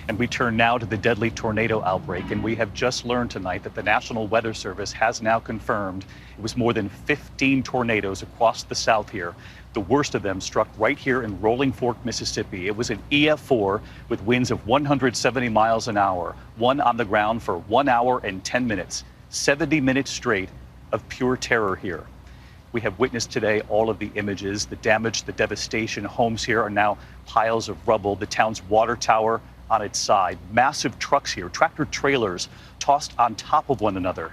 And we turn now to the deadly tornado outbreak, and we have just learned tonight that the National Weather Service has now confirmed it was more than 15 tornadoes across the south here. The worst of them struck right here in Rolling Fork, Mississippi. It was an EF4 with winds of 170 miles an hour, one on the ground for 1 hour and 10 minutes, 70 minutes straight of pure terror here. We have witnessed today all of the images, the damage, the devastation. Homes here are now piles of rubble. The town's water tower on its side. Massive trucks here, tractor trailers tossed on top of one another.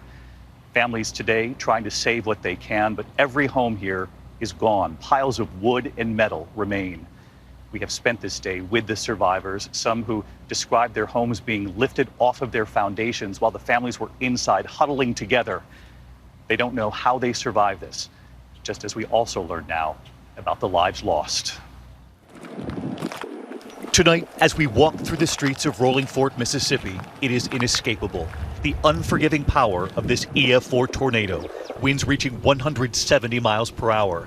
Families today trying to save what they can, but every home here is gone. Piles of wood and metal remain. We have spent this day with the survivors, some who described their homes being lifted off of their foundations while the families were inside huddling together. They don't know how they survived this, just as we also learn now about the lives lost. Tonight, as we walk through the streets of Rolling Fork, Mississippi, it is inescapable. The unforgiving power of this EF4 tornado, winds reaching 170 miles per hour.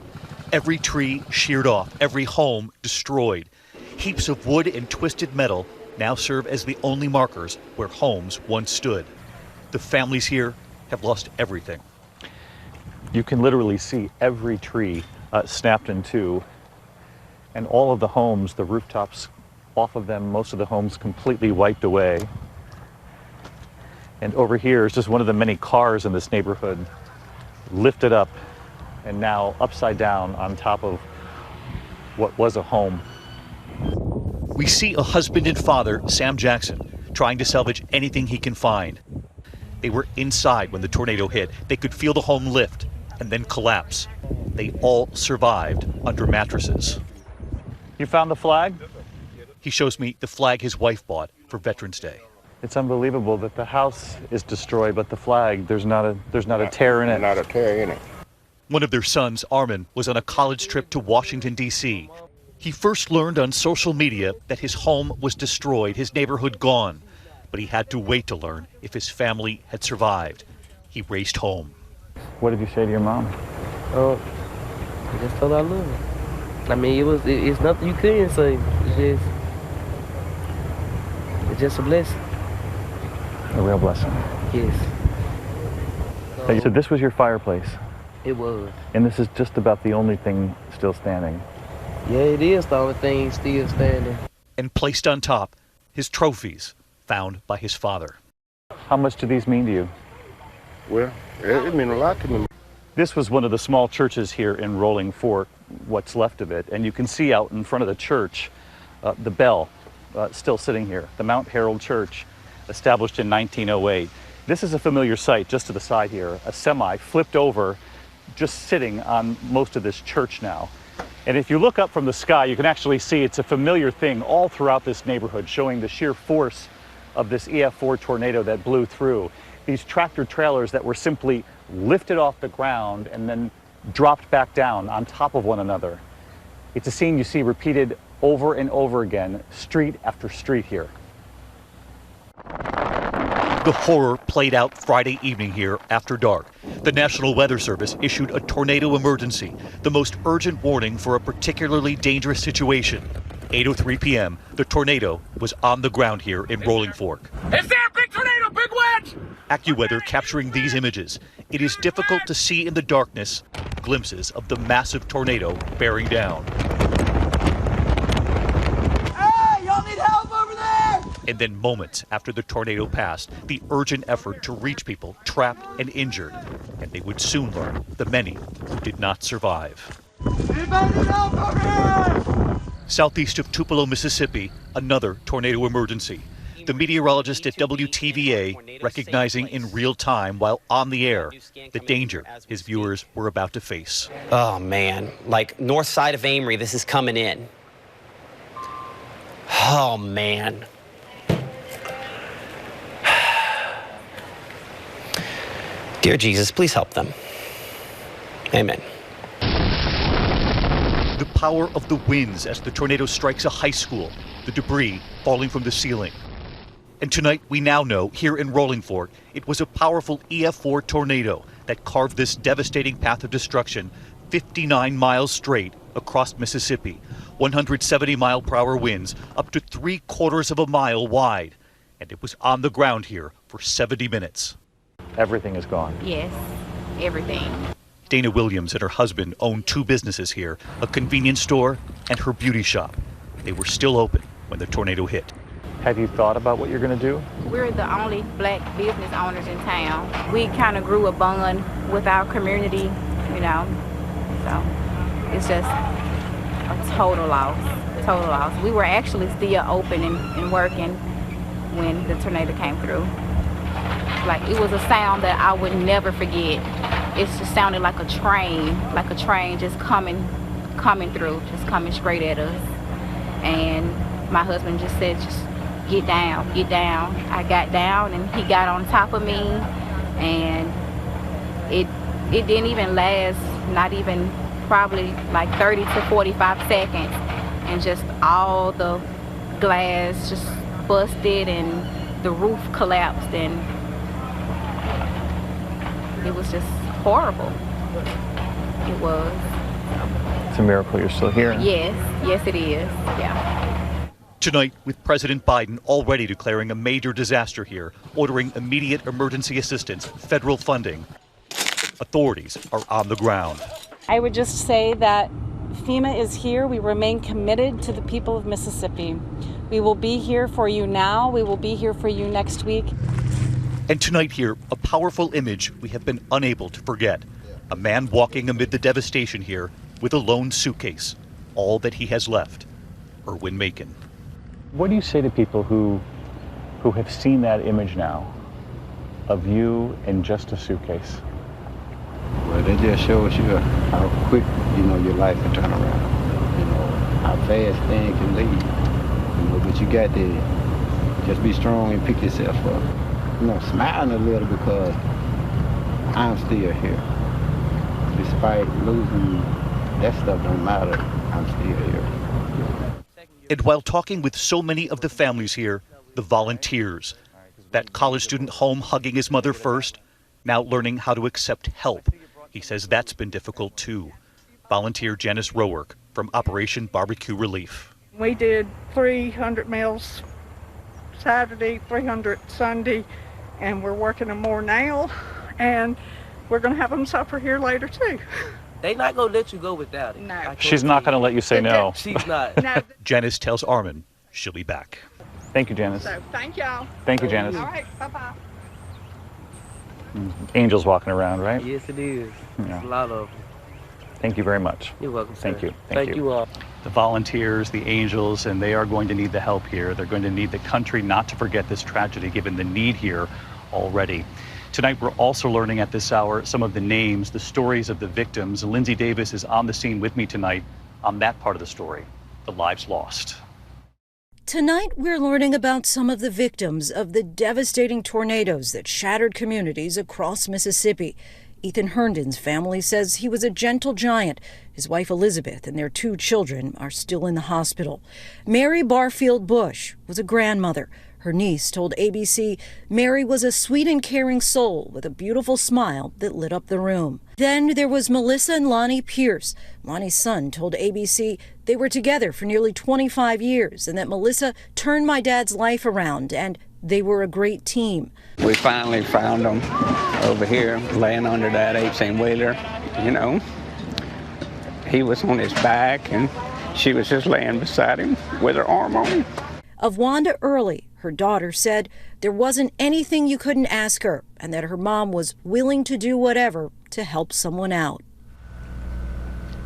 Every tree sheared off, every home destroyed. Heaps of wood and twisted metal now serve as the only markers where homes once stood. The families here have lost everything. You can literally see every tree snapped in two, and all of the homes, the rooftops off of them, most of the homes completely wiped away. And over here is just one of the many cars in this neighborhood lifted up and now upside down on top of what was a home. We see a husband and father, Sam Jackson, trying to salvage anything he can find. They were inside when the tornado hit. They could feel the home lift and then collapse. They all survived under mattresses. You found the flag? He shows me the flag his wife bought for Veterans Day. It's unbelievable that the house is destroyed, but the flag, there's not a tear in it. Not a tear in it. One of their sons, Armin, was on a college trip to Washington, D.C. He first learned on social media that his home was destroyed, his neighborhood gone. But he had to wait to learn if his family had survived. He raced home. What did you say to your mom? Oh, I just told her I love her. I mean, it's nothing you couldn't say. It's just a blessing. A real blessing. Yes. So this was your fireplace? It was. And this is just about the only thing still standing? Yeah, it is the only thing still standing. And placed on top, his trophies found by his father. How much do these mean to you? Well, it means a lot to me. This was one of the small churches here in Rolling Fork, what's left of it. And you can see out in front of the church, the bell still sitting here, the Mount Herald Church, established in 1908. This is a familiar sight just to the side here, a semi flipped over, just sitting on most of this church now. And if you look up from the sky, you can actually see it's a familiar thing all throughout this neighborhood, showing the sheer force of this EF4 tornado that blew through. These tractor trailers that were simply lifted off the ground and then dropped back down on top of one another. It's a scene you see repeated over and over again, street after street here. The horror played out Friday evening here after dark. The National Weather Service issued a tornado emergency, the most urgent warning for a particularly dangerous situation. 8:03 p.m., the tornado was on the ground here in Rolling Fork. Is there a big tornado, big wedge? AccuWeather capturing these images. It is difficult to see in the darkness glimpses of the massive tornado bearing down. Hey, y'all need help over there? And then moments after the tornado passed, the urgent effort to reach people trapped and injured. And they would soon learn the many who did not survive. Anybody need help over here? Southeast of Tupelo, Mississippi, another tornado emergency. The meteorologist at WTVA recognizing in real time while on the air the danger his viewers were about to face. Oh man, like north side of Amory, this is coming in. Oh man. Dear Jesus, please help them. Amen. The power of the winds as the tornado strikes a high school, the debris falling from the ceiling. And tonight, we now know, here in Rolling Fork, it was a powerful EF4 tornado that carved this devastating path of destruction 59 miles straight across Mississippi. 170-mile-per-hour winds up to 3/4 of a mile wide. And it was on the ground here for 70 minutes. Everything is gone. Yes, everything. Dana Williams and her husband own 2 businesses here, a convenience store and her beauty shop. They were still open when the tornado hit. Have you thought about what you're going to do? We're the only black business owners in town. We kind of grew a bond with our community, you know, so it's just a total loss, total loss. We were actually still open and working when the tornado came through. Like, it was a sound that I would never forget. It just sounded like a train just coming through, just coming straight at us. And my husband just said, just get down, get down. I got down and he got on top of me, and it didn't even last, not even probably like 30 to 45 seconds. And just all the glass just busted and the roof collapsed, and it was just horrible. It was. It's a miracle you're still here. Yes, it is, yeah. Tonight, with President Biden already declaring a major disaster here, ordering immediate emergency assistance, federal funding, authorities are on the ground. I would just say that FEMA is here. We remain committed to the people of Mississippi. We will be here for you now. We will be here for you next week. And tonight here, a powerful image we have been unable to forget. A man walking amid the devastation here with a lone suitcase, all that he has left. Erwin Macon. What do you say to people who have seen that image now of you in just a suitcase? Well, that just shows you how quick, your life can turn around. How fast things can leave. But you got to just be strong and pick yourself up. Smiling a little because I'm still here. Despite losing, that stuff don't matter. I'm still here. And while talking with so many of the families here, the volunteers, that college student home hugging his mother first, now learning how to accept help. He says that's been difficult too. Volunteer Janice Rowork from Operation Barbecue Relief. We did 300 meals Saturday, 300 Sunday, and we're working them more now, and we're going to have them supper here later too. They not going to let you go without it. No. She's not going to let you say no. She's not. No. Janice tells Armin she'll be back. Thank you, Janice. So thank y'all. Thank you, Janice. All right, bye-bye. Angels walking around, right? Yes, it is. Yeah. There's a lot of them. Thank you very much. You're welcome, sir. Thank you. Thank you all. The volunteers, the angels, and they are going to need the help here. They're going to need the country not to forget this tragedy, given the need here already. Tonight, we're also learning at this hour some of the names, the stories of the victims. Lindsay Davis is on the scene with me tonight on that part of the story, the lives lost. Tonight, we're learning about some of the victims of the devastating tornadoes that shattered communities across Mississippi. Ethan Herndon's family says he was a gentle giant. His wife Elizabeth and their 2 children are still in the hospital. Mary Barfield Bush was a grandmother. Her niece told ABC Mary was a sweet and caring soul with a beautiful smile that lit up the room. Then there was Melissa and Lonnie Pierce. Lonnie's son told ABC they were together for nearly 25 years and that Melissa turned my dad's life around and they were a great team. We finally found them over here laying under that 18-wheeler. He was on his back and she was just laying beside him with her arm on him. Of Wanda Early, her daughter said there wasn't anything you couldn't ask her and that her mom was willing to do whatever to help someone out.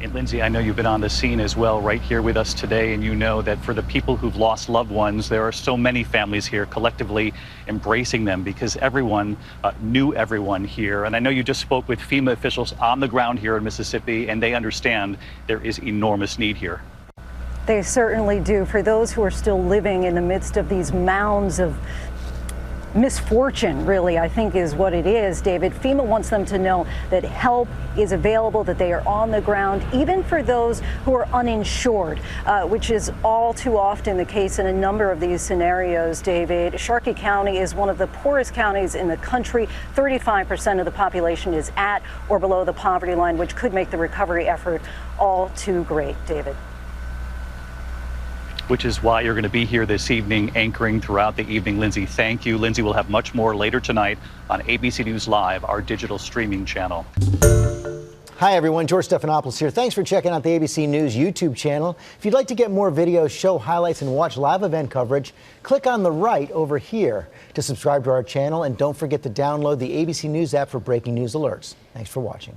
And Lindsay, I know you've been on the scene as well right here with us today, and you know that for the people who've lost loved ones, there are so many families here collectively embracing them because everyone knew everyone here. And I know you just spoke with FEMA officials on the ground here in Mississippi, and they understand there is enormous need here. They certainly do. For those who are still living in the midst of these mounds of misfortune, really, I think is what it is, David. FEMA wants them to know that help is available, that they are on the ground, even for those who are uninsured, which is all too often the case in a number of these scenarios, David. Sharkey County is one of the poorest counties in the country. 35% of the population is at or below the poverty line, which could make the recovery effort all too great, David. Which is why you're going to be here this evening, anchoring throughout the evening. Lindsay, thank you. Lindsay will have much more later tonight on ABC News Live, our digital streaming channel. Hi, everyone. George Stephanopoulos here. Thanks for checking out the ABC News YouTube channel. If you'd like to get more videos, show highlights, and watch live event coverage, click on the right over here to subscribe to our channel. And don't forget to download the ABC News app for breaking news alerts. Thanks for watching.